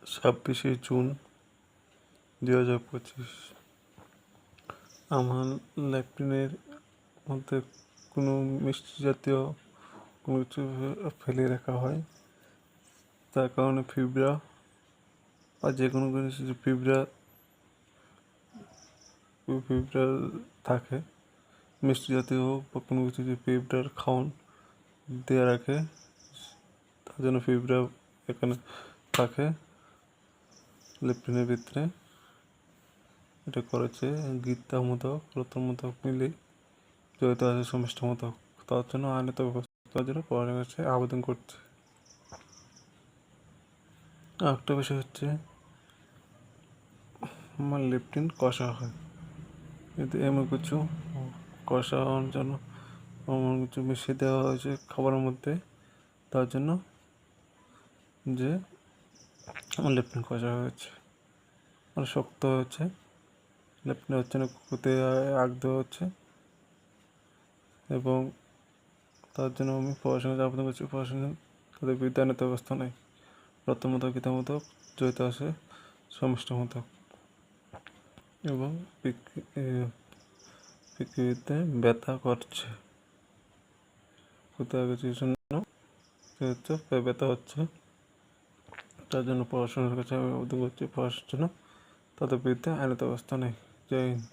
26 June 2025। আমার ল্যাট্রিনের মধ্যে কোনো মিষ্টি জাতীয় কোনো কিছু ফেলে রাখা হয়, তার কারণে পিঁপড়া বা যে কোনো কিছু পিঁপড়া থাকে, মিষ্টি জাতীয় হোক বা কোনো কিছু যদি পিঁপড়ার খাওয়ান দেওয়া রাখে, তার জন্য পিঁপড়া এখানে থাকে ল্যাট্রিনের ভিতরে। এটা করেছে গীতা মোদক, রতন মোদক মিলে জড়িত আছে সমষ্টি মোদক। তার জন্য আইনত ব্যবস্থার জন্য পড়ার কাছে আবেদন করছে। আরেকটা বিষয় হচ্ছে আমার লেপটিন কষা হয়, কিন্তু এমন কিছু কষা হওয়ার জন্য এমন কিছু মিশিয়ে দেওয়া হয়েছে খাবারের মধ্যে, তার জন্য যে আমার লেপটিন কষা হয়েছে, মানে শক্ত হয়েছে। লেপটিন হচ্ছে না, কুকুরতে আগ দেওয়া হচ্ছে, এবং তার জন্য আমি পড়াশোনা আবেদন করছি। পড়াশোনা তাদের বিদ্যায়নের ব্যবস্থা নেই। প্রথমত গীতা মতো জড়িত আছে সমষ্টি মতো, এবং পৃথিবীতে ব্যথা করছে, কোথাও কিছুর জন্য ব্যথা হচ্ছে। তার জন্য পড়াশোনার কাছে আমি আবেদন করছি। পড়াশোনার জন্য তাদের বিরুদ্ধে আইনত ব্যবস্থা নেই। জয় হিন্দ।